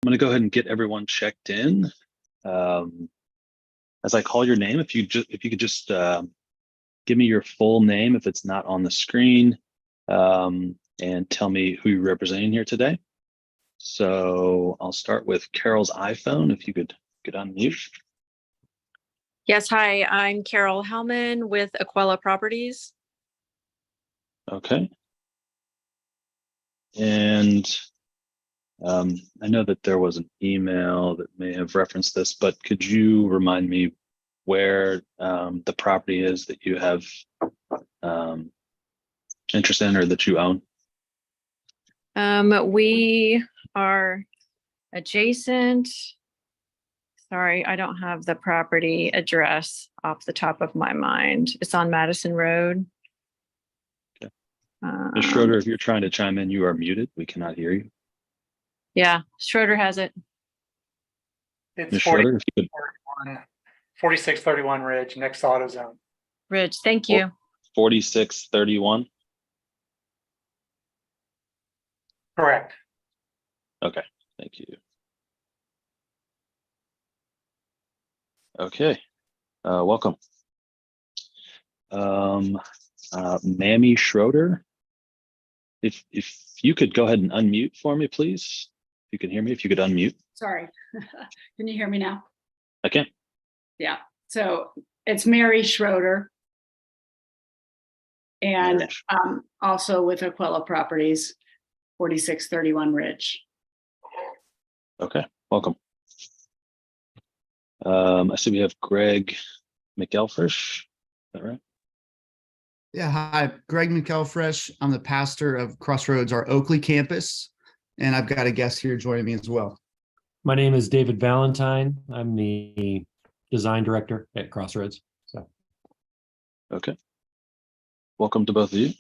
going to go ahead and get everyone checked in. As I call your name, if you could just give me your full name if it's not on the screen, and tell me who you're representing here today. So I'll start with Carol's iPhone. If you could unmute. Yes, hi, I'm Carol Hellman with Aquella Properties. Okay. And I know that there was an email that may have referenced this, but could you remind me where the property is that you have interest in or that you own? We are adjacent. Sorry, I don't have the property address off the top of my mind. It's on Madison Rd. Okay. Ms. Schroeder, if you're trying to chime in, you are muted. We cannot hear you. Yeah, Schroeder has it. It's 4631 Ridge, next AutoZone. Ridge, thank you. 4631. Correct. Okay, thank you. Okay, welcome. Mammy Schroeder, if you could go ahead and unmute for me, please. If you can hear me, if you could unmute. Sorry. Can you hear me now? I can. Yeah. So it's Mary Schroeder. And also with Aquella Properties, 4631 Ridge. Okay, welcome. I see we have Greg McElfresh. Is that right? Yeah, hi, Greg McElfresh. I'm the pastor of Crossroads, our Oakley campus, and I've got a guest here joining me as well. My name is David Valentine. I'm the design director at Crossroads. So, okay. Welcome to both of you.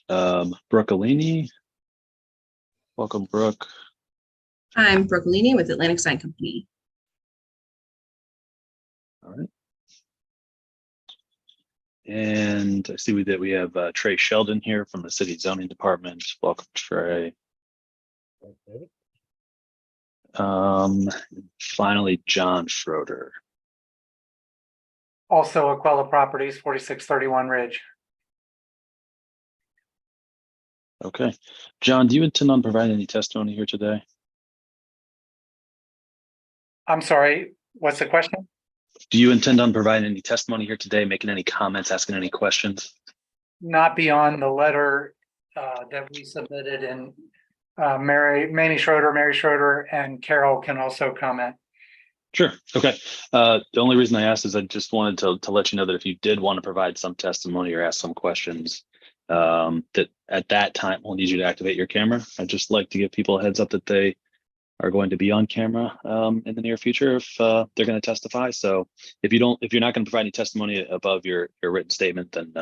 Brooke Alini. Welcome, Brooke. I'm Brooke Alini with Atlantic Sign Company. All right. And I see we have Trey Sheldon here from the City Zoning Department. Welcome, Trey. Finally, John Schroeder. Also Aquella Properties, 4631 Ridge. Okay. John, do you intend on providing any testimony here today? I'm sorry, what's the question? Do you intend on providing any testimony here today, making any comments, asking any questions? Not beyond the letter that we submitted, and Mary Schroeder, and Carol can also comment. Sure. Okay. The only reason I asked is I just wanted to let you know that if you did want to provide some testimony or ask some questions, that at that time we'll need you to activate your camera. I'd just like to give people a heads up that they are going to be on camera in the near future if they're going to testify. So if you're not going to provide any testimony above your written statement, then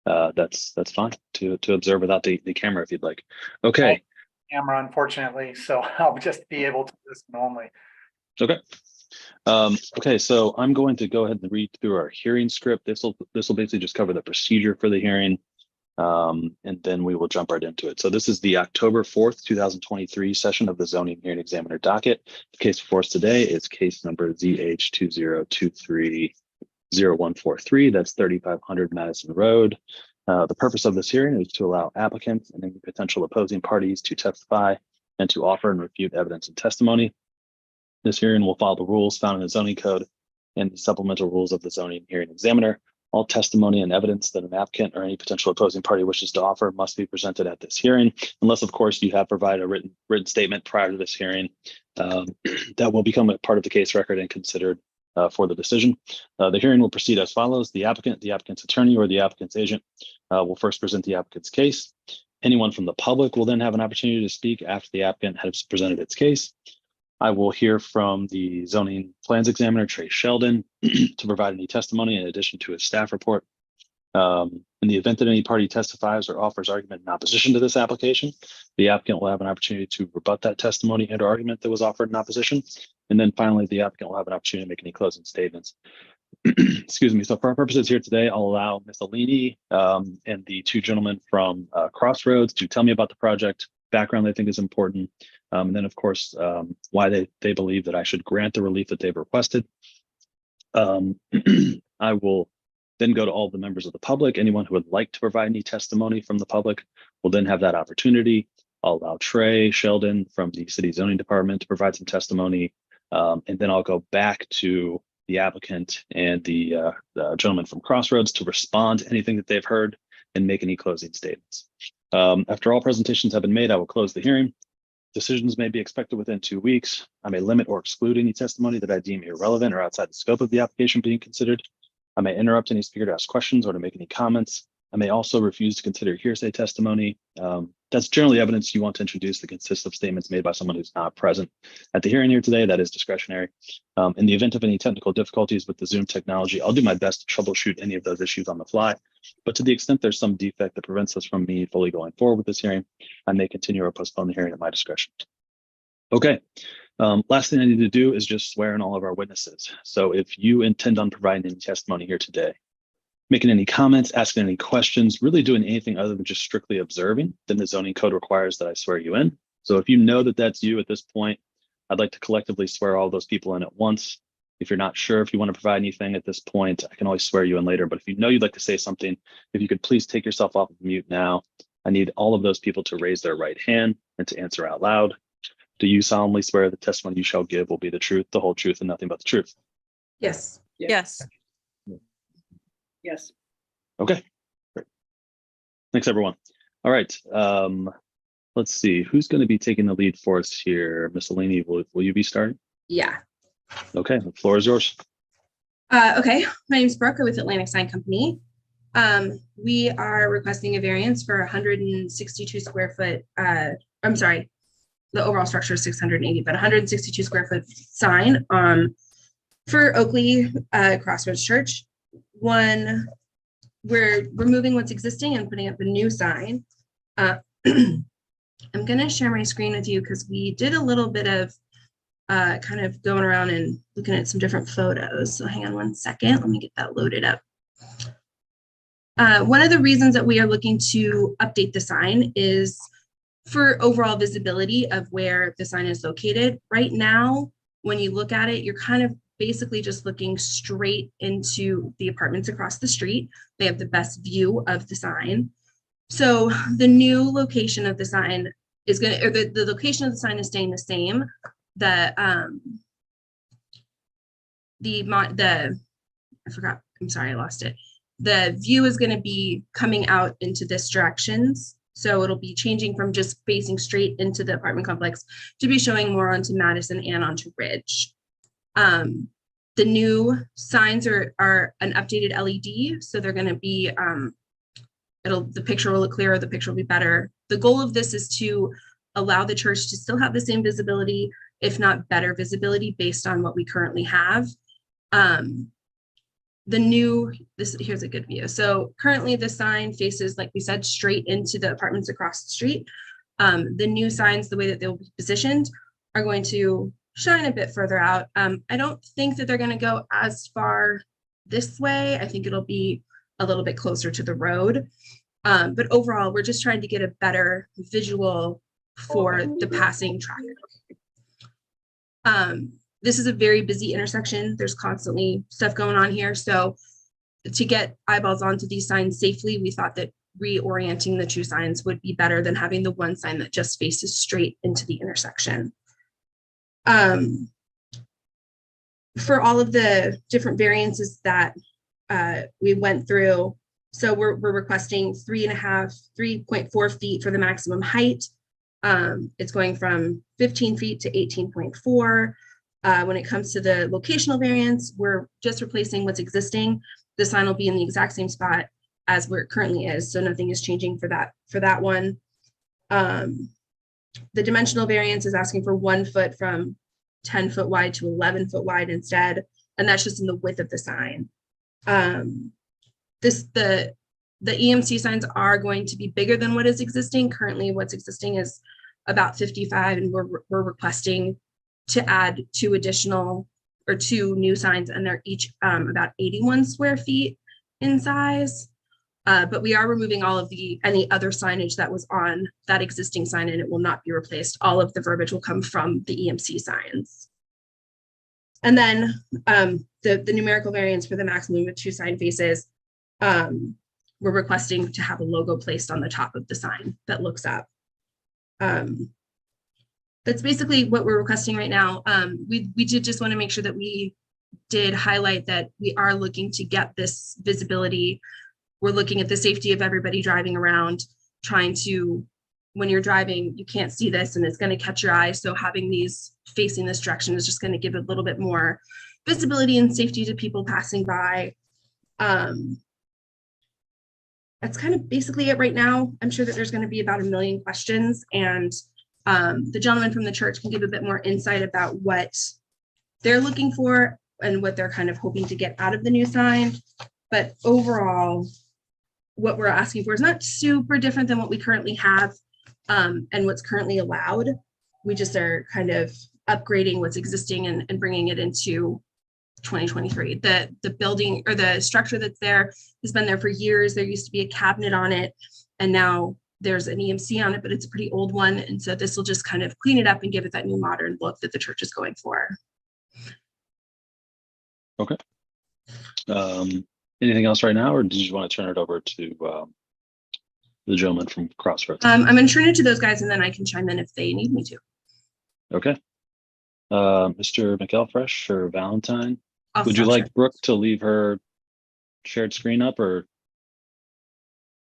that's fine to observe without the camera if you'd like. Okay. Camera, unfortunately, so I'll just be able to listen only. Okay. Okay, so I'm going to go ahead and read through our hearing script. This will basically just cover the procedure for the hearing, and then we will jump right into it. So this is the October 4th, 2023 session of the Zoning Hearing Examiner docket. The case before us today is case number ZH20230143. That's 3500 Madison Road. The purpose of this hearing is to allow applicants and any potential opposing parties to testify and to offer and refute evidence and testimony. This hearing will follow the rules found in the zoning code and the supplemental rules of the Zoning Hearing Examiner. All testimony and evidence that an applicant or any potential opposing party wishes to offer must be presented at this hearing, unless, of course, you have provided a written statement prior to this hearing that will become a part of the case record and considered for the decision. The hearing will proceed as follows. The applicant, the applicant's attorney, or the applicant's agent will first present the applicant's case. Anyone from the public will then have an opportunity to speak after the applicant has presented its case. I will hear from the zoning plans examiner, Trey Sheldon, to provide any testimony in addition to his staff report. In the event that any party testifies or offers argument in opposition to this application, the applicant will have an opportunity to rebut that testimony and argument that was offered in opposition. And then finally, the applicant will have an opportunity to make any closing statements. Excuse me. So for our purposes here today, I'll allow Ms. Alini and the two gentlemen from Crossroads to tell me about the project, background they think is important. And then of course, why they believe that I should grant the relief that they've requested. I will then go to all the members of the public. Anyone who would like to provide any testimony from the public will then have that opportunity. I'll allow Trey Sheldon from the City Zoning Department to provide some testimony. And then I'll go back to the applicant and the gentleman from Crossroads to respond to anything that they've heard and make any closing statements. After all presentations have been made, I will close the hearing. Decisions may be expected within 2 weeks. I may limit or exclude any testimony that I deem irrelevant or outside the scope of the application being considered. I may interrupt any speaker to ask questions or to make any comments. I may also refuse to consider hearsay testimony. That's generally evidence you want to introduce that consists of statements made by someone who's not present at the hearing here today. That is discretionary. In the event of any technical difficulties with the Zoom technology, I'll do my best to troubleshoot any of those issues on the fly. But to the extent there's some defect that prevents us from me fully going forward with this hearing, I may continue or postpone the hearing at my discretion. Okay. Last thing I need to do is just swear in all of our witnesses. So if you intend on providing any testimony here today, making any comments, asking any questions, really doing anything other than just strictly observing, then the zoning code requires that I swear you in. So if you know that that's you at this point, I'd like to collectively swear all those people in at once. If you're not sure if you want to provide anything at this point, I can always swear you in later. But if you know you'd like to say something, if you could please take yourself off of mute now. I need all of those people to raise their right hand and to answer out loud. Do you solemnly swear the testimony you shall give will be the truth, the whole truth, and nothing but the truth? Yes. Yes. Yes. Okay, great. Thanks, everyone. All right, let's see. Who's going to be taking the lead for us here? Miss Alini, will you be starting? Yeah. Okay, the floor is yours. Okay, my name is Brooke with Atlantic Sign Company. We are requesting a variance for 162 square foot, I'm sorry, the overall structure is 680, but 162 square foot sign for Oakley Crossroads Church. One, we're removing what's existing and putting up a new sign. I'm going to share my screen with you because we did a little bit of kind of going around and looking at some different photos. So hang on one second. Let me get that loaded up. One of the reasons that we are looking to update the sign is for overall visibility of where the sign is located. Right now, when you look at it, you're kind of basically just looking straight into the apartments across the street. They have the best view of the sign. So the new location of the sign is going to, or the location of the sign is staying the same. I forgot, I'm sorry, I lost it. The view is going to be coming out into this directions. So it'll be changing from just facing straight into the apartment complex to be showing more onto Madison and onto Ridge. The new signs are an updated LED. So they're going to be, the picture will look clearer, the picture will be better. The goal of this is to allow the church to still have the same visibility, if not better visibility based on what we currently have. Here's a good view. So currently the sign faces, like we said, straight into the apartments across the street. The new signs, the way that they'll be positioned, are going to shine a bit further out. I don't think that they're going to go as far this way. I think it'll be a little bit closer to the road. But overall, we're just trying to get a better visual for the passing traffic. This is a very busy intersection. There's constantly stuff going on here. So to get eyeballs onto these signs safely, we thought that reorienting the two signs would be better than having the one sign that just faces straight into the intersection. For all of the different variances that we went through, so we're requesting 3.4 feet for the maximum height. It's going from 15 feet to 18.4. When it comes to the locational variance, we're just replacing what's existing. The sign will be in the exact same spot as where it currently is, so nothing is changing for that one. The dimensional variance is asking for 1 foot from 10 foot wide to 11 foot wide instead, and that's just in the width of the sign. The EMC signs are going to be bigger than what is existing. Currently, what's existing is about 55, and we're requesting to add 2 new signs, and they're each about 81 square feet in size. But we are removing all of any other signage that was on that existing sign, and it will not be replaced. All of the verbiage will come from the EMC signs. And then the numerical variance for the maximum of 2 sign faces, we're requesting to have a logo placed on the top of the sign that looks up. That's basically what we're requesting right now. We did just want to make sure that we did highlight that we are looking to get this visibility. We're looking at the safety of everybody driving around, trying to, when you're driving, you can't see this and it's going to catch your eye. So having these facing this direction is just going to give a little bit more visibility and safety to people passing by. That's kind of basically it right now. I'm sure that there's going to be about 1 million questions, and the gentleman from the church can give a bit more insight about what they're looking for and what they're kind of hoping to get out of the new sign. But overall, what we're asking for is not super different than what we currently have and what's currently allowed. We just are kind of upgrading what's existing and bringing it into 2023. The building or the structure that's there has been there for years. There used to be a cabinet on it, and now there's an EMC on it, but it's a pretty old one. And so this will just kind of clean it up and give it that new modern look that the church is going for. Okay. Anything else right now, or did you want to turn it over to the gentleman from Crossroads? I'm going to turn it to those guys, and then I can chime in if they need me to. Okay. Mr. McElfresh or Valentine, I'll would you stop like sharing. Brooke to leave her shared screen up, or?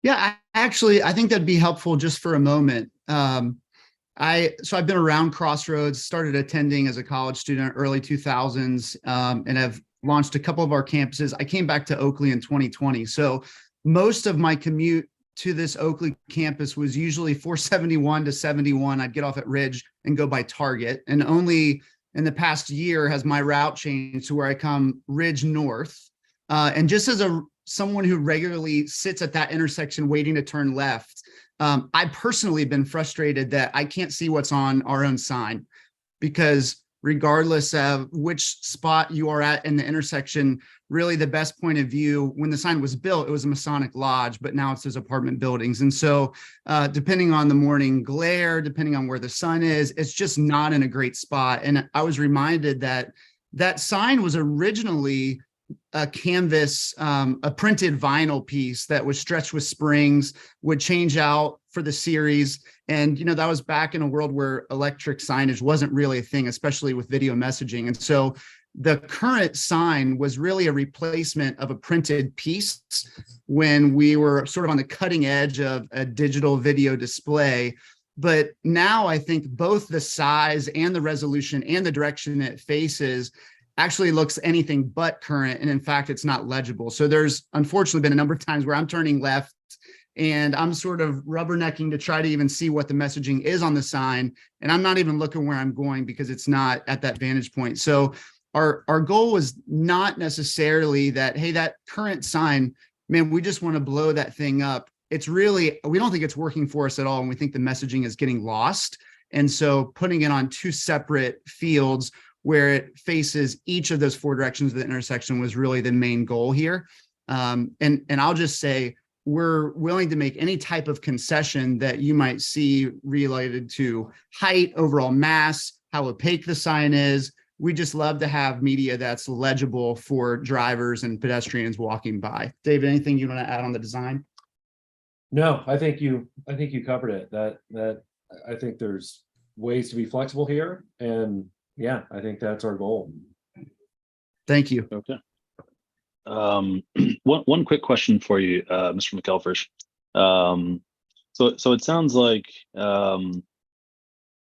Yeah, I think that'd be helpful just for a moment. So I've been around Crossroads, started attending as a college student early 2000s, and have launched a couple of our campuses. I came back to Oakley in 2020. So most of my commute to this Oakley campus was usually 471 to 71. I'd get off at Ridge and go by Target. And only in the past year has my route changed to where I come Ridge North. And just as someone who regularly sits at that intersection waiting to turn left, I personally have been frustrated that I can't see what's on our own sign, because regardless of which spot you are at in the intersection, really the best point of view, when the sign was built, it was a Masonic lodge, but now it's those apartment buildings. And so depending on the morning glare, depending on where the sun is, it's just not in a great spot. And I was reminded that that sign was originally a canvas, a printed vinyl piece that was stretched with springs, would change out for the series. And, that was back in a world where electric signage wasn't really a thing, especially with video messaging. And so the current sign was really a replacement of a printed piece when we were sort of on the cutting edge of a digital video display. But now I think both the size and the resolution and the direction it faces actually looks anything but current. And in fact, it's not legible. So there's unfortunately been a number of times where I'm turning left and I'm sort of rubbernecking to try to even see what the messaging is on the sign. And I'm not even looking where I'm going because it's not at that vantage point. So our goal was not necessarily that, hey, that current sign, man, we just want to blow that thing up. It's really, we don't think it's working for us at all. And we think the messaging is getting lost. And so putting it on 2 separate fields where it faces each of those 4 directions of the intersection was really the main goal here. And I'll just say, we're willing to make any type of concession that you might see related to height, overall mass, how opaque the sign is. We just love to have media that's legible for drivers and pedestrians walking by. David, anything you want to add on the design? No, I think you covered it. That I think there's ways to be flexible here, and yeah, I think that's our goal. Thank you. Okay. One quick question for you, Mr. McElfresh. So it sounds like and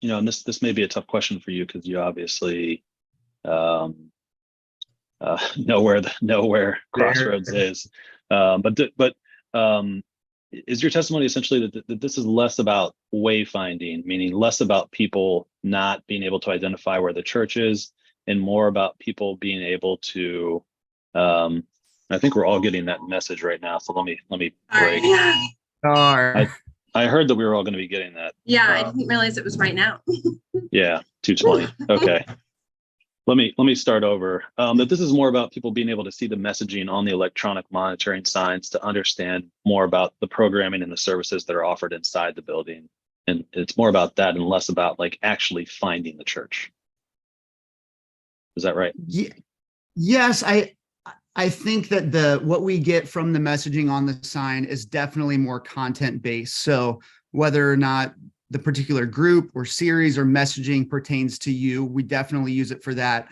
this may be a tough question for you because you obviously know where Crossroads is. But is your testimony essentially that this is less about wayfinding, meaning less about people not being able to identify where the church is, and more about people being able to? I think we're all getting that message right now. So let me break. I heard that we were all going to be getting that. Yeah, I didn't realize it was right now. Yeah, 2:20. Okay. Let me start over. That this is more about people being able to see the messaging on the electronic monitoring signs to understand more about the programming and the services that are offered inside the building. And it's more about that and less about like actually finding the church. Is that right? Yes, I think that what we get from the messaging on the sign is definitely more content based. So whether or not the particular group or series or messaging pertains to you, we definitely use it for that.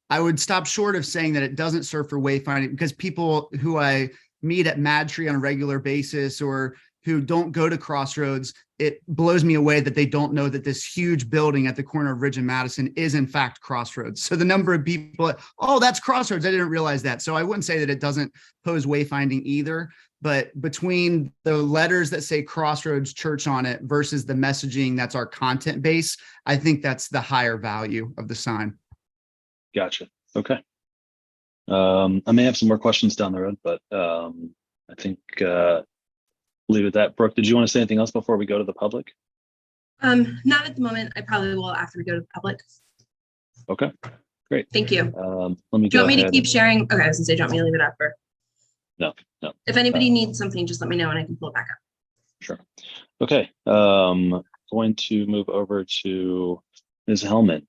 I would stop short of saying that it doesn't serve for wayfinding, because people who I meet at MadTree on a regular basis or who don't go to Crossroads, it blows me away that they don't know that this huge building at the corner of Ridge and Madison is in fact Crossroads. So the number of people, oh, that's Crossroads, I didn't realize that. So I wouldn't say that it doesn't pose wayfinding either, but between the letters that say Crossroads Church on it versus the messaging that's our content base, I think that's the higher value of the sign. Gotcha. Okay. I may have some more questions down the road, but I think leave it at that. Brooke, did you want to say anything else before we go to the public? Not at the moment. I probably will after we go to the public. Okay, great. Thank you. Let me Do you go want me to ahead. keep sharing? Okay, I was gonna say, do you want me to leave it up or? No. If anybody needs something, just let me know and I can pull it back up. Sure. Okay. Going to move over to Ms. Hellman.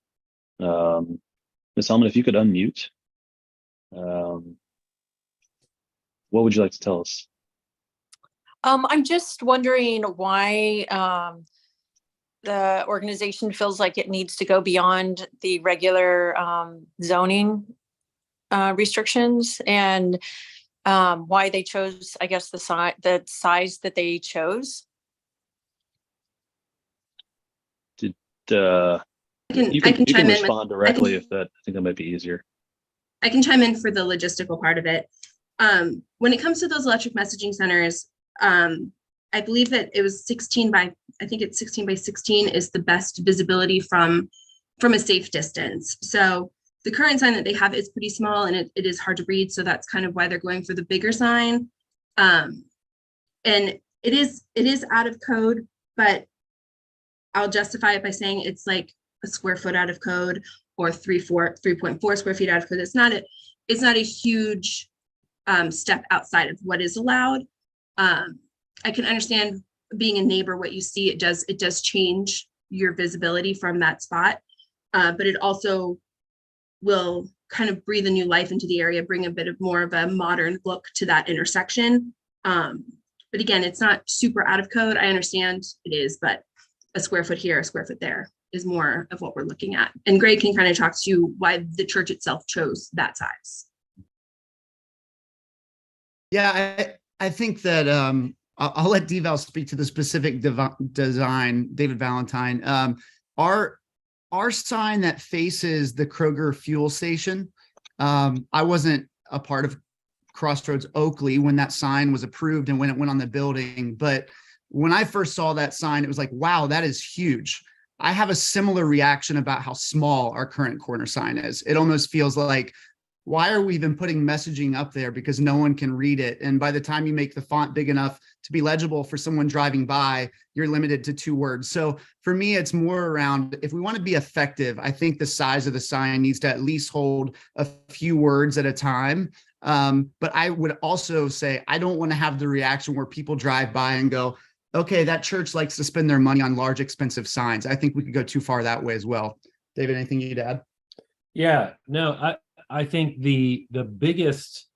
Ms. Hellman, if you could unmute. What would you like to tell us? I'm just wondering why the organization feels like it needs to go beyond the regular zoning restrictions, and why they chose, I guess, the size that they chose. You I can can chime in. respond directly if that, I think that might be easier. I can chime in for the logistical part of it. When it comes to those electric messaging centers, I believe that it was 16 by, I think it's 16 by 16 is the best visibility from a safe distance. So the current sign that they have is pretty small and it is hard to read. So that's kind of why they're going for the bigger sign. And it is out of code, but I'll justify it by saying it's like a square foot out of code or 3.4 square feet out of code. It's not a huge step outside of what is allowed. I can understand being a neighbor, what you see, it does change your visibility from that spot, but it also will kind of breathe a new life into the area, bring a bit of more of a modern look to that intersection. But again, it's not super out of code. I understand it is, but a square foot here, a square foot there is more of what we're looking at. And Greg can kind of talk to you why the church itself chose that size. Yeah, I think that I'll let Deval speak to the specific design, David Valentine. Our sign that faces the Kroger fuel station, I wasn't a part of Crossroads Oakley when that sign was approved and when it went on the building, but when I first saw that sign, it was like, wow, that is huge. I have a similar reaction about how small our current corner sign is. It almost feels like, why are we even putting messaging up there? Because no one can read it. And by the time you make the font big enough to be legible for someone driving by, you're limited to 2 words. So for me, it's more around, if we want to be effective, I think the size of the sign needs to at least hold a few words at a time. But I would also say, I don't want to have the reaction where people drive by and go, okay, that church likes to spend their money on large, expensive signs. I think we could go too far that way as well. David, anything you'd add? Yeah, no, I think the biggest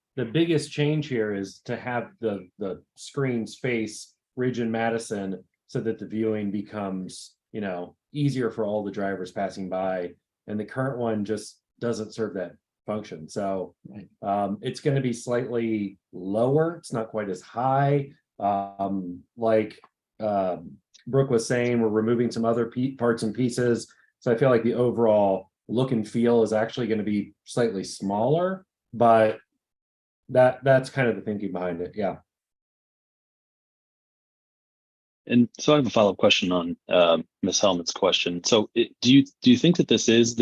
change here is to have the screens face Ridge and Madison so that the viewing becomes, easier for all the drivers passing by. And the current one just doesn't serve that function. So it's going to be slightly lower. It's not quite as high. Like Brooke was saying, we're removing some other parts and pieces. So I feel like the overall look and feel is actually going to be slightly smaller, but that's kind of the thinking behind it. Yeah. And so I have a follow-up question on Ms. Hellman's question. So do you think that this is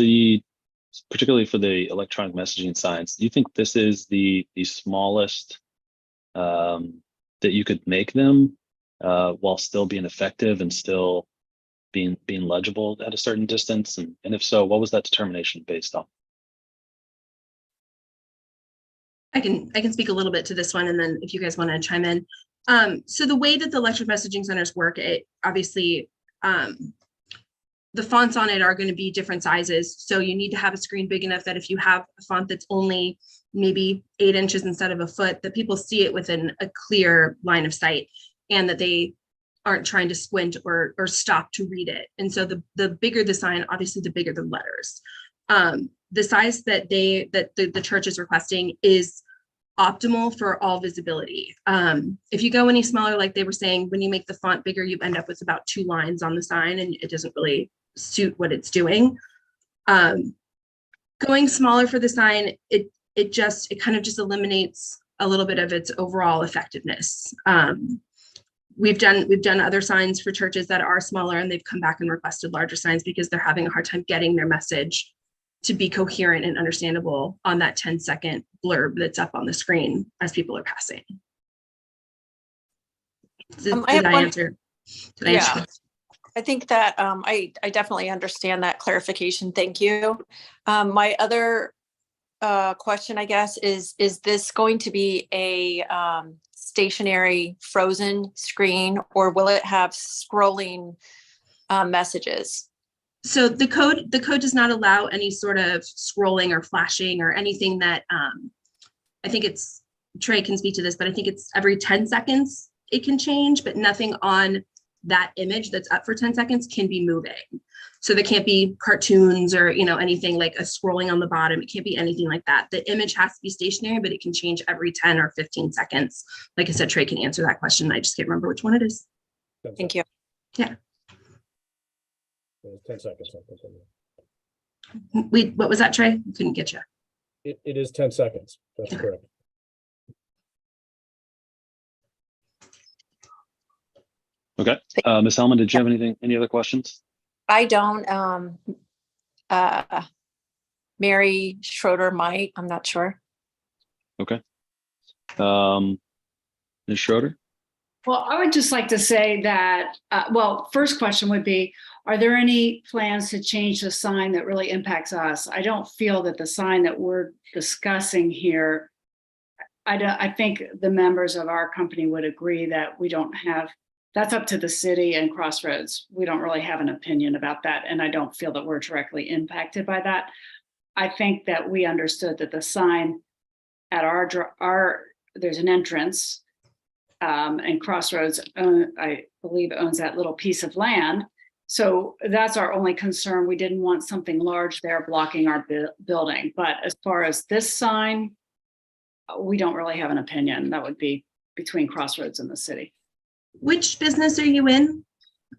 particularly for the electronic messaging signs, do you think this is the smallest that you could make them while still being effective and still being legible at a certain distance? And if so, what was that determination based on? I can speak a little bit to this one, and then if you guys want to chime in. So the way that the electric messaging centers work, it obviously the fonts on it are going to be different sizes. So you need to have a screen big enough that if you have a font that's only maybe 8 inches instead of a foot, that people see it within a clear line of sight, and that they aren't trying to squint or stop to read it. And so the bigger the sign, obviously the bigger the letters. The size that the church is requesting is optimal for all visibility. If you go any smaller, like they were saying, when you make the font bigger, you end up with about 2 lines on the sign, and it doesn't really suit what it's doing. Going smaller for the sign, it kind of just eliminates a little bit of its overall effectiveness. We've done other signs for churches that are smaller, and they've come back and requested larger signs because they're having a hard time getting their message to be coherent and understandable on that 10-second blurb that's up on the screen as people are passing. Did I answer? I think that I definitely understand that clarification. Thank you. My other question, I guess, is this going to be a stationary frozen screen, or will it have scrolling messages? So the code does not allow any sort of scrolling or flashing or anything that I think it's, Trey can speak to this, but I think it's every 10 seconds it can change, but nothing on that image that's up for 10 seconds can be moving. So there can't be cartoons or, anything like a scrolling on the bottom. It can't be anything like that. The image has to be stationary, but it can change every 10 or 15 seconds. Like I said, Trey can answer that question. I just can't remember which one it is. Thank you. Yeah. 10 seconds. What was that, Trey? I couldn't get you. It is 10 seconds. That's correct. Okay. Ms. Hellman, did you have any other questions? I don't. Mary Schroeder might. I'm not sure. Okay. Ms. Schroeder? Well, I would just like to say that, first question would be, are there any plans to change the sign that really impacts us? I don't feel that the sign that we're discussing here, I think the members of our company would agree that we don't have, that's up to the city and Crossroads. We don't really have an opinion about that. And I don't feel that we're directly impacted by that. I think that we understood that the sign at there's an entrance, and Crossroads, I believe, owns that little piece of land. So that's our only concern. We didn't want something large there blocking our building. But as far as this sign, we don't really have an opinion. That would be between Crossroads and the city. Which business are you in?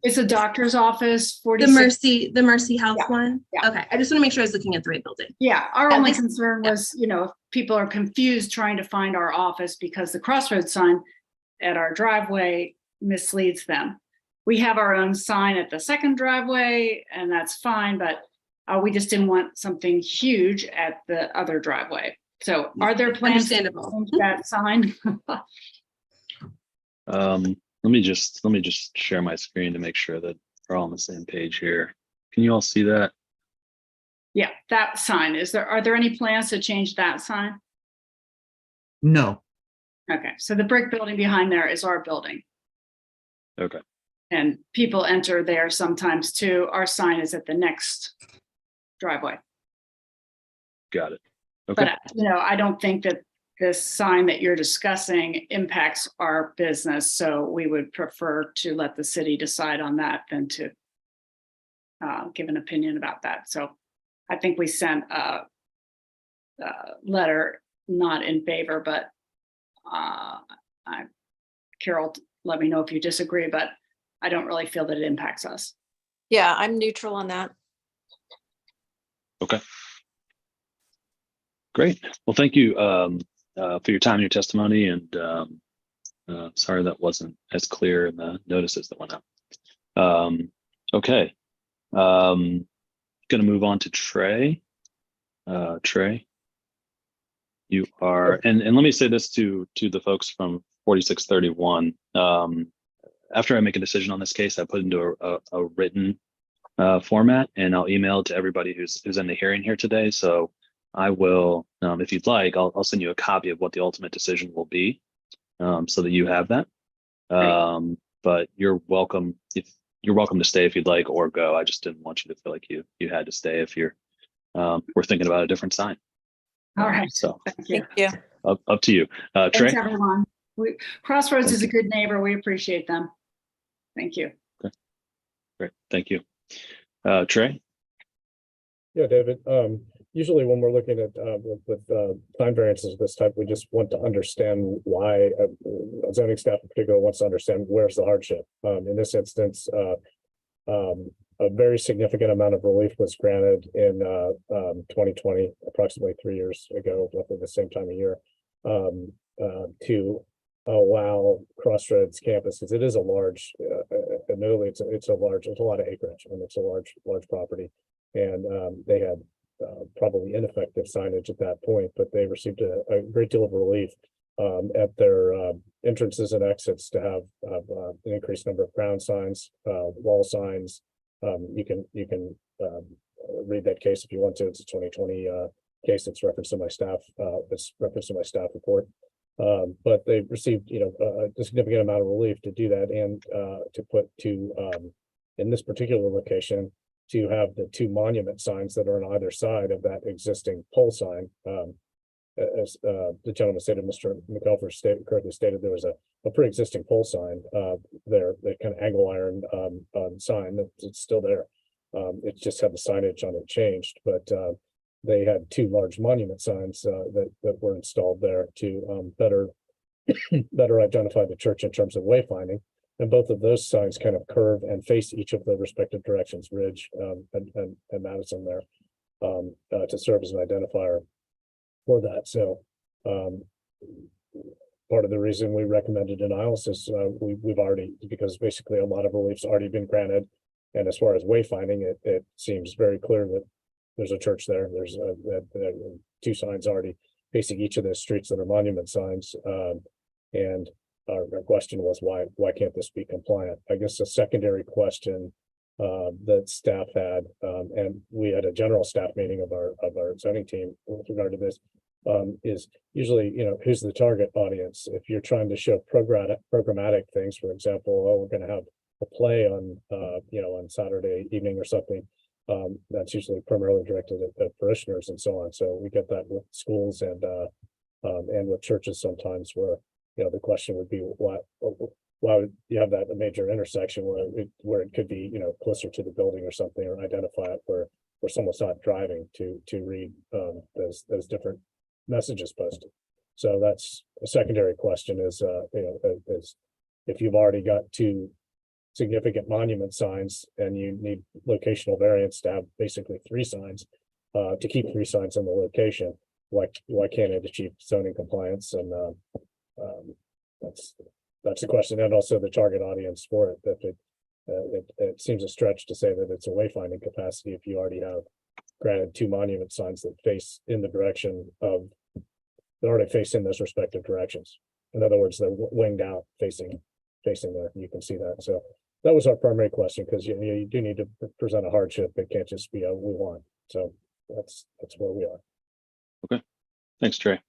It's a doctor's office. The Mercy Health one? Yeah. Okay. I just want to make sure I was looking at the right building. Yeah. Our only concern was, if people are confused trying to find our office because the Crossroads sign at our driveway misleads them. We have our own sign at the second driveway, and that's fine, but we just didn't want something huge at the other driveway. So are there plans to change that sign? Let me just share my screen to make sure that we're all on the same page here. Can you all see that? Yeah, that sign. Are there any plans to change that sign? No. Okay, so the brick building behind there is our building. Okay. And people enter there sometimes too. Our sign is at the next driveway. Got it. Okay. But, I don't think that this sign that you're discussing impacts our business. So we would prefer to let the city decide on that than to give an opinion about that. So I think we sent a letter not in favor, but Carol, let me know if you disagree, but I don't really feel that it impacts us. Yeah, I'm neutral on that. Okay. Great. Well, thank you for your time and your testimony, and sorry that wasn't as clear in the notices that went out. Okay. Going to move on to Trey. Trey, you are, and let me say this to the folks from 4631. After I make a decision on this case, I put into a written format, and I'll email it to everybody who's in the hearing here today. So I will, if you'd like, I'll send you a copy of what the ultimate decision will be, so that you have that. But you're welcome to stay if you'd like, or go. I just didn't want you to feel like you had to stay if we're thinking about a different sign. All right. So Thank you. Thank you. up to you. Trey. Thanks, everyone. Crossroads Thank is a you. good neighbor. We appreciate them. Thank you. Great. Thank you. Trey. Yeah, David, usually when we're looking at, with time variances of this type, we just want to understand why, zoning staff in particular wants to understand where's the hardship. In this instance, a very significant amount of relief was granted in 2020, approximately 3 years ago, roughly the same time of year, to allow Crossroads campus, because it is a large, admittedly, it's a lot of acreage, and it's a large property. And they had probably ineffective signage at that point, but they received a great deal of relief at their entrances and exits to have an increased number of ground signs, wall signs. You can read that case if you want to. It's a 2020 case that's referenced in my staff. It's referenced in my staff report. But they received, a significant amount of relief to do that, and to put in this particular location, to have the two monument signs that are on either side of that existing pole sign. As the gentleman stated, Mr. McElford correctly stated, there was a pre-existing pole sign there, that kind of angle iron sign that's still there. It just had the signage on it changed, but they had two large monument signs that were installed there to better identify the church in terms of wayfinding. And both of those signs kind of curve and face each of the respective directions, Ridge and Madison there, to serve as an identifier for that. So part of the reason we recommended denials is we've already, because basically a lot of relief's already been granted. And as far as wayfinding, it seems very clear that there's a church there. There's two signs already facing each of those streets that are monument signs. And our question was, why can't this be compliant? I guess a secondary question that staff had, and we had a general staff meeting of our zoning team with regard to this, is usually, who's the target audience? If you're trying to show programmatic things, for example, we're going to have a play on, on Saturday evening or something, that's usually primarily directed at parishioners and so on. So we get that with schools and with churches sometimes, where the question would be, why would you have that a major intersection where it could be, closer to the building or something, or identify it where someone's not driving to read those different messages posted. So that's a secondary question is if you've already got two significant monument signs and you need locational variance to have basically three signs, to keep three signs in the location, why can't it achieve zoning compliance? And that's the question, and also the target audience for it. That it seems a stretch to say that it's a wayfinding capacity if you already have granted two monument signs that face in the direction of, they already face in those respective directions. In other words, they're winged out facing there. You can see that. So that was our primary question, because you do need to present a hardship. It can't just be a we want. So that's where we are. Okay, thanks, Trey.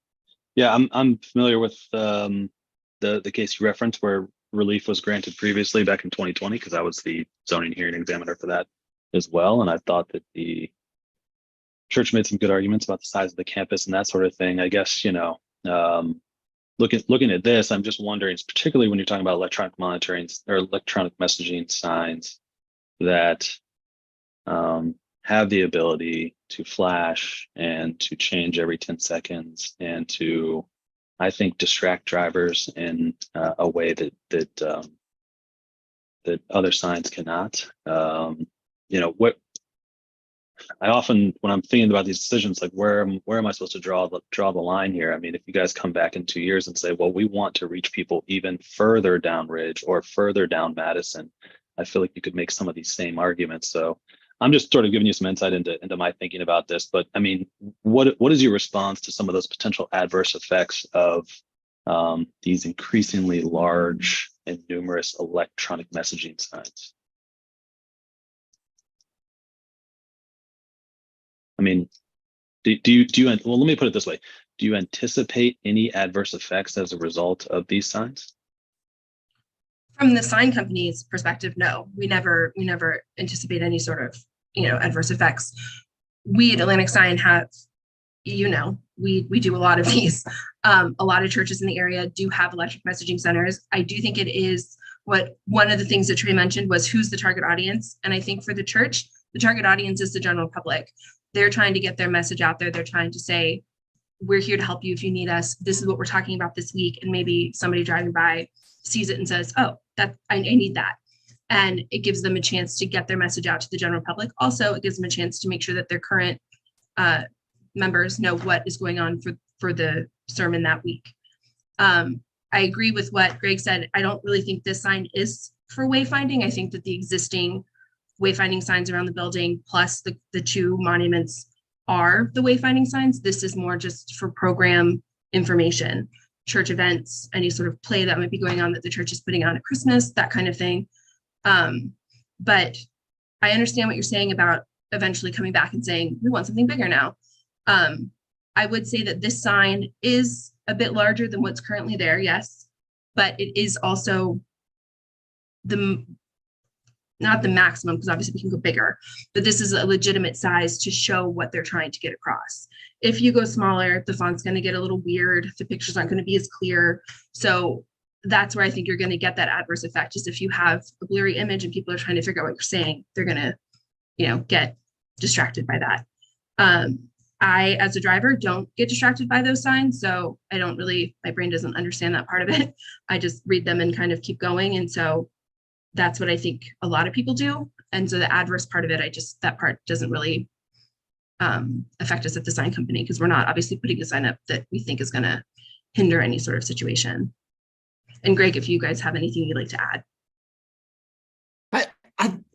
Yeah, I'm familiar with the case you referenced where relief was granted previously back in 2020, because I was the zoning hearing examiner for that as well. And I thought that the church made some good arguments about the size of the campus and that sort of thing. I guess, looking at this, I'm just wondering, particularly when you're talking about electronic monitoring or electronic messaging signs that have the ability to flash and to change every 10 seconds and to, I think, distract drivers in a way that other signs cannot. What I often, when I'm thinking about these decisions, like where am I supposed to draw the line here? I mean, if you guys come back in 2 years and say, well, we want to reach people even further down Ridge or further down Madison, I feel like you could make some of these same arguments. So I'm just sort of giving you some insight into my thinking about this. But I mean, what is your response to some of those potential adverse effects of these increasingly large and numerous electronic messaging signs? I mean, well, let me put it this way. Do you anticipate any adverse effects as a result of these signs? From the sign company's perspective, no, we never anticipate any sort of, adverse effects. We at Atlantic Sign have, we do a lot of these. A lot of churches in the area do have electric messaging centers. I do think it is one of the things that Trey mentioned was who's the target audience. And I think for the church, the target audience is the general public. They're trying to get their message out there. They're trying to say, we're here to help you if you need us. This is what we're talking about this week. And maybe somebody driving by sees it and says, oh, I need that. And it gives them a chance to get their message out to the general public. Also, it gives them a chance to make sure that their current members know what is going on for the sermon that week. I agree with what Greg said. I don't really think this sign is for wayfinding. I think that the existing wayfinding signs around the building, plus the two monuments, are the wayfinding signs. This is more just for program information, church events, any sort of play that might be going on that the church is putting on at Christmas, that kind of thing. But I understand what you're saying about eventually coming back and saying, we want something bigger now. I would say that this sign is a bit larger than what's currently there, yes, but it is also not the maximum, because obviously we can go bigger, but this is a legitimate size to show what they're trying to get across. If you go smaller, the font's going to get a little weird. The pictures aren't going to be as clear. So that's where I think you're going to get that adverse effect. Is if you have a blurry image and people are trying to figure out what you're saying, they're going to, get distracted by that. I, as a driver, don't get distracted by those signs. So I don't really, my brain doesn't understand that part of it. I just read them and kind of keep going. And so that's what I think a lot of people do. And so the adverse part of it, that part doesn't really affect us at the sign company, because we're not obviously putting a sign up that we think is going to hinder any sort of situation. And Greg, if you guys have anything you'd like to add.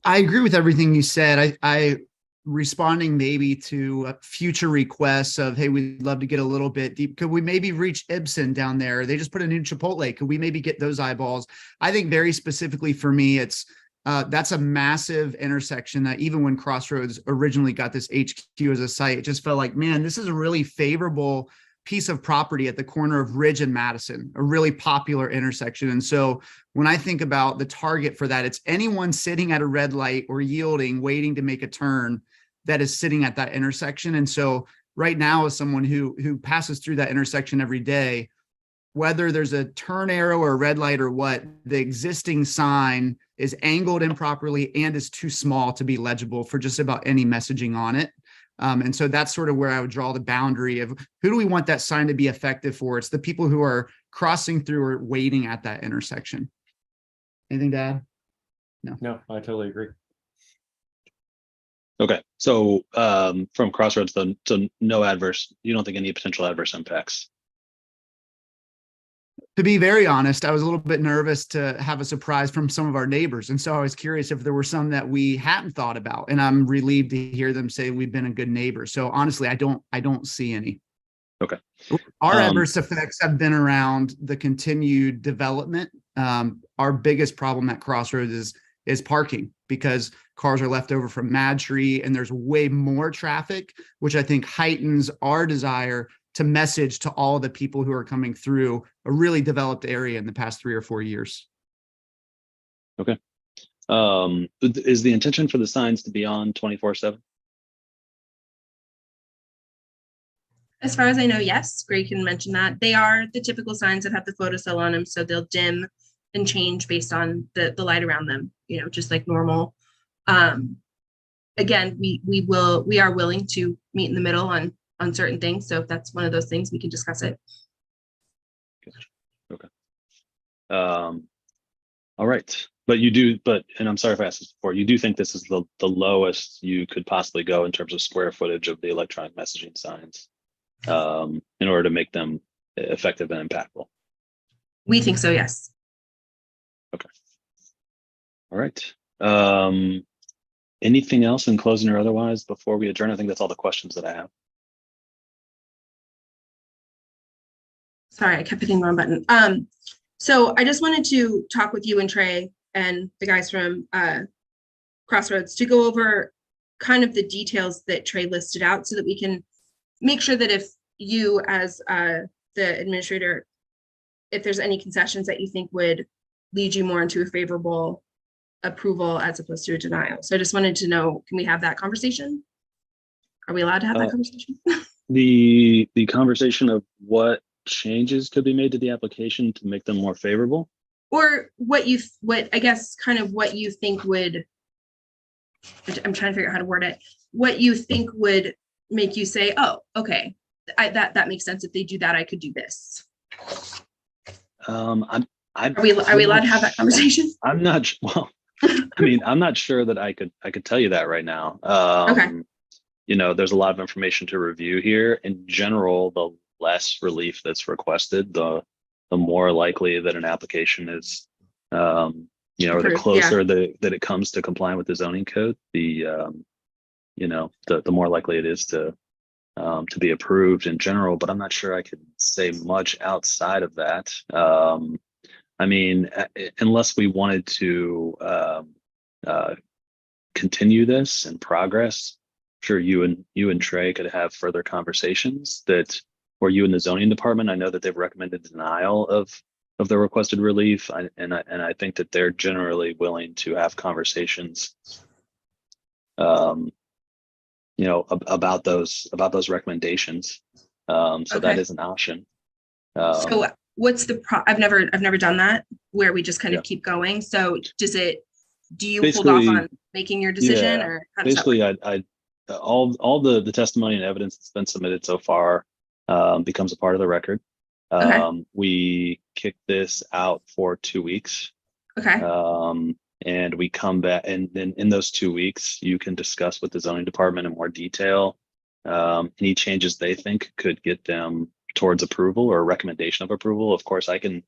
I agree with everything you said. I responding maybe to future requests of, hey, we'd love to get a little bit deep. Could we maybe reach Ibsen down there? They just put a new Chipotle. Could we maybe get those eyeballs? I think very specifically for me, it's that's a massive intersection that even when Crossroads originally got this HQ as a site, it just felt like, man, this is a really favorable piece of property at the corner of Ridge and Madison, a really popular intersection. And so when I think about the target for that, it's anyone sitting at a red light or yielding, waiting to make a turn, that is sitting at that intersection. And so right now, as someone who passes through that intersection every day, whether there's a turn arrow or a red light or what, the existing sign is angled improperly and is too small to be legible for just about any messaging on it. And so that's sort of where I would draw the boundary of who do we want that sign to be effective for? It's the people who are crossing through or waiting at that intersection. Anything to add? No, I totally agree. Okay, so from Crossroads, though, so no adverse, you don't think any potential adverse impacts? To be very honest, I was a little bit nervous to have a surprise from some of our neighbors. And so I was curious if there were some that we hadn't thought about. And I'm relieved to hear them say we've been a good neighbor. So honestly, I don't see any. Okay. Our adverse effects have been around the continued development. Our biggest problem at Crossroads is parking, because cars are left over from Mad Tree and there's way more traffic, which I think heightens our desire to message to all the people who are coming through a really developed area in the past 3 or 4 years. Okay. Is the intention for the signs to be on 24/7? As far as I know, yes. Greg can mention that. They are the typical signs that have the photocell on them, so they'll dim and change based on the light around them, just like normal. Again, we are willing to meet in the middle on certain things. So if that's one of those things, we can discuss it. Okay. All right. But and I'm sorry if I asked this before, you do think this is the lowest you could possibly go in terms of square footage of the electronic messaging signs in order to make them effective and impactful? We think so, yes. Okay. All right. Anything else in closing or otherwise before we adjourn? I think that's all the questions that I have. Sorry, I kept hitting the wrong button. So I just wanted to talk with you and Trey and the guys from Crossroads to go over kind of the details that Trey listed out so that we can make sure that if you as the administrator, if there's any concessions that you think would lead you more into a favorable approval as opposed to a denial. So I just wanted to know, can we have that conversation? Are we allowed to have that conversation? The conversation of what changes could be made to the application to make them more favorable? Or what I guess kind of what you think would, I'm trying to figure out how to word it, what you think would make you say, oh, okay, that makes sense. If they do that, I could do this. Are we allowed to have that conversation? I'm not, well, I mean, I'm not sure that I could tell you that right now. Okay. You know, there's a lot of information to review here. In general, the less relief that's requested, the more likely that an application is, you know, or the closer that it comes to complying with the zoning code, the you know, the more likely it is to be approved in general. But I'm not sure I could say much outside of that. I mean, unless we wanted to continue this in progress, sure, you and Trey could have further conversations or you and the zoning department. I know that they've recommended denial of the requested relief, and I think that they're generally willing to have conversations, you know, about those recommendations. So that is an option. So what's the I've never done that where we just kind of keep going. So do you hold off on making your decision, or how does basically that work? all the testimony and evidence that's been submitted so far becomes a part of the record. We kick this out for 2 weeks. Okay. And we come back, and then in those 2 weeks, you can discuss with the zoning department in more detail any changes they think could get them towards approval or recommendation of approval. Of course, I can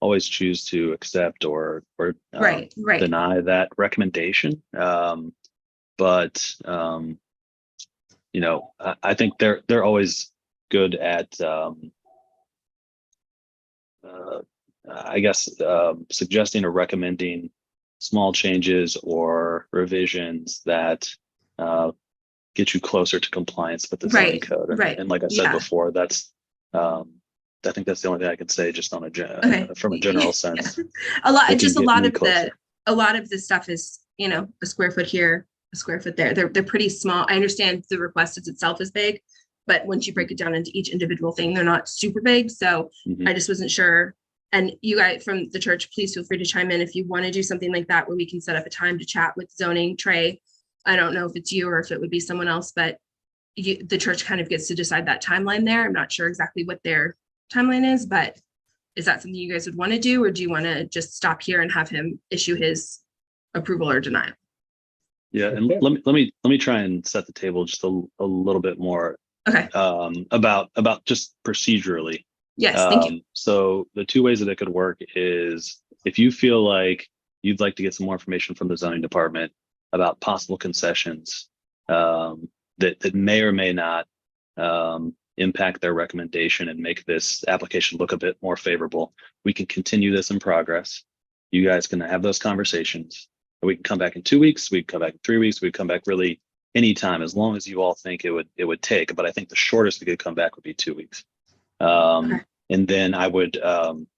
always choose to accept or deny that recommendation. But you know, I think they're always good at I guess suggesting or recommending small changes or revisions that get you closer to compliance with the zoning code. And like I said before, that's I think that's the only thing I can say just on from a general sense. A lot of the stuff is, you know, a square foot here, a square foot there. They're pretty small. I understand the request itself is big, but once you break it down into each individual thing, they're not super big. So I just wasn't sure. And you guys from the church, please feel free to chime in if you want to do something like that, where we can set up a time to chat with zoning. Trey, I don't know if it's you or if it would be someone else, but the church kind of gets to decide that timeline there. I'm not sure exactly what their timeline is, but is that something you guys would want to do, or do you want to just stop here and have him issue his approval or denial? Yeah, and let me try and set the table just a little bit more. Okay. About just procedurally. Yes, thank you. So the two ways that it could work is if you feel like you'd like to get some more information from the zoning department about possible concessions that may or may not impact their recommendation and make this application look a bit more favorable, we can continue this in progress. You guys can have those conversations. We can come back in 2 weeks, we can come back in 3 weeks, we can come back really anytime, as long as you all think it would take. But I think the shortest we could come back would be 2 weeks. And then I would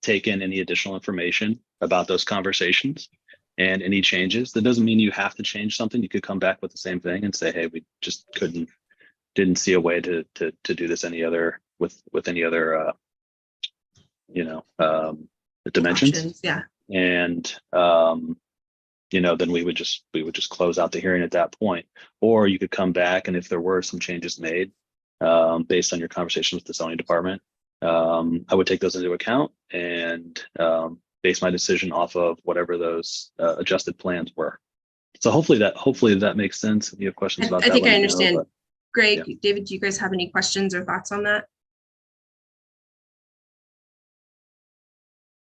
take in any additional information about those conversations and any changes. That doesn't mean you have to change something. You could come back with the same thing and say, hey, we just didn't see a way to do this with any other dimensions. Options, yeah. And you know, then we would just close out the hearing at that point. Or you could come back, and if there were some changes made based on your conversation with the zoning department, I would take those into account and base my decision off of whatever those adjusted plans were. So hopefully that makes sense. If you have questions about that, I think I let me understand. know, but, Greg, yeah. David, do you guys have any questions or thoughts on that?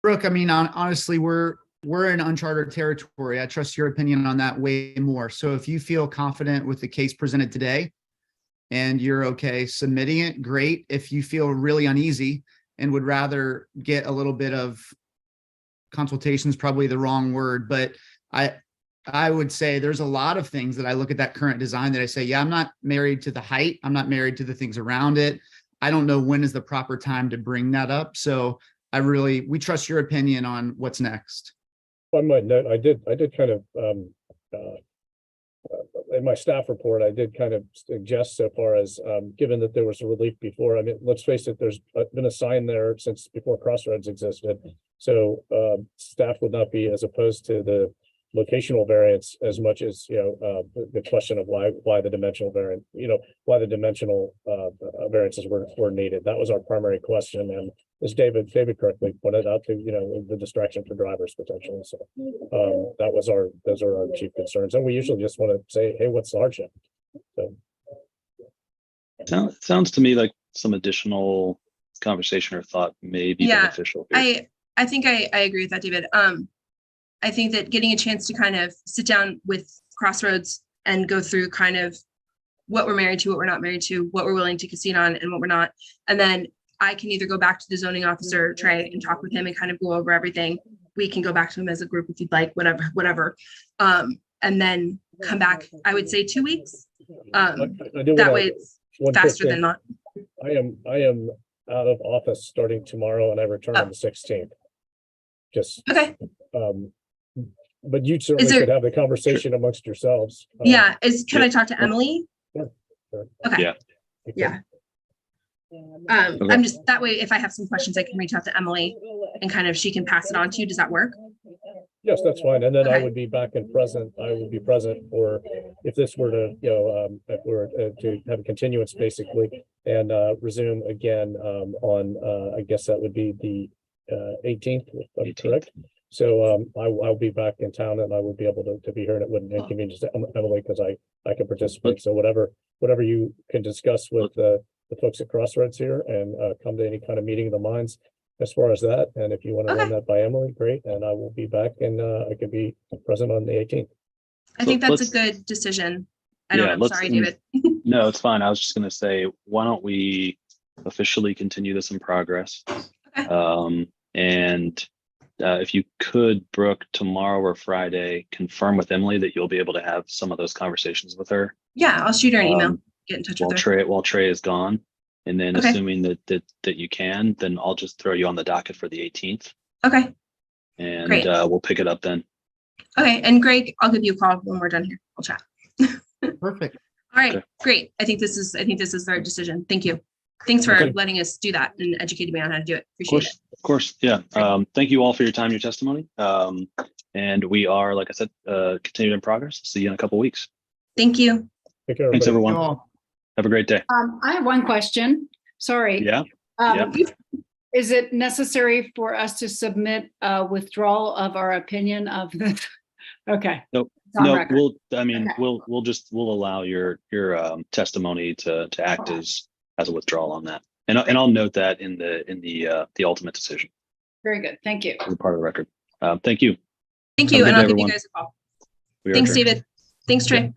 Brooke, I mean, honestly, we're in uncharted territory. I trust your opinion on that way more. So if you feel confident with the case presented today and you're okay submitting it, great. If you feel really uneasy and would rather get a little bit of consultation, is probably the wrong word, but I would say there's a lot of things that I look at that current design that I say, yeah, I'm not married to the height. I'm not married to the things around it. I don't know when is the proper time to bring that up. So we trust your opinion on what's next. I might note, I did kind of, in my staff report, I did kind of suggest so far as, given that there was a relief before, I mean, let's face it, there's been a sign there since before Crossroads existed. So staff would not be as opposed to the locational variance as much as, the question of why the dimensional variant, why the dimensional variances were needed. That was our primary question. And as David correctly pointed out, the distraction for drivers potentially. So those are our chief concerns. And we usually just want to say, hey, what's the hardship? So Sounds to me like some additional conversation or thought may be beneficial here. I think I agree with that, David. I think that getting a chance to kind of sit down with Crossroads and go through kind of what we're married to, what we're not married to, what we're willing to concede on and what we're not. And then I can either go back to the zoning officer, Trey, and talk with him and kind of go over everything. We can go back to him as a group if you'd like, whatever. And then come back, I would say 2 weeks. That way it's faster than not. I am out of office starting tomorrow and I return on the 16th. Just okay. But you certainly could have the conversation amongst yourselves. Can I talk to Emily? Sure. Okay. Yeah. I'm just that way. If I have some questions, I can reach out to Emily and kind of she can pass it on to you. Does that work? Yes, that's fine. And then I would be back and present. I would be present, or if this were to, if we were to have a continuance basically and resume again on, I guess that would be the 18th, if I'm correct. So I'll be back in town and I would be able to be here and it wouldn't inconvenience Emily because I can participate. So whatever you can discuss with the folks at Crossroads here and come to any kind of meeting of the minds as far as that. And if you want to run that by Emily, great. And I will be back and I could be present on the 18th. I think that's a good decision. Sorry, David. No, it's fine. I was just going to say, why don't we officially continue this in progress? Okay. If you could, Brooke, tomorrow or Friday, confirm with Emily that you'll be able to have some of those conversations with her. Yeah, I'll shoot her an email. Get in touch with her. While Trey is gone. And then assuming that you can, then I'll just throw you on the docket for the 18th. Okay. And we'll pick it up then. Okay. And Greg, I'll give you a call when we're done here. We'll chat. Perfect. All right. Okay. Great. I think this is the right decision. Thank you. Thanks for letting us do that and educating me on how to do it. Appreciate it. Of course. Yeah. Thank you all for your time, your testimony. And we are, like I said, continued in progress. See you in a couple of weeks. Thank you. Take care, thanks, everyone. Cool. Have a great day. I have one question. Sorry. Yeah. Is it necessary for us to submit a withdrawal of our opinion of the? Okay. No, we'll allow your testimony to act as a withdrawal on that. And I'll note that in the ultimate decision. Very good. Thank you. As a part of the record. Thank you. Thank you. And I'll give you guys a call. Thanks, David. Thanks, Trey.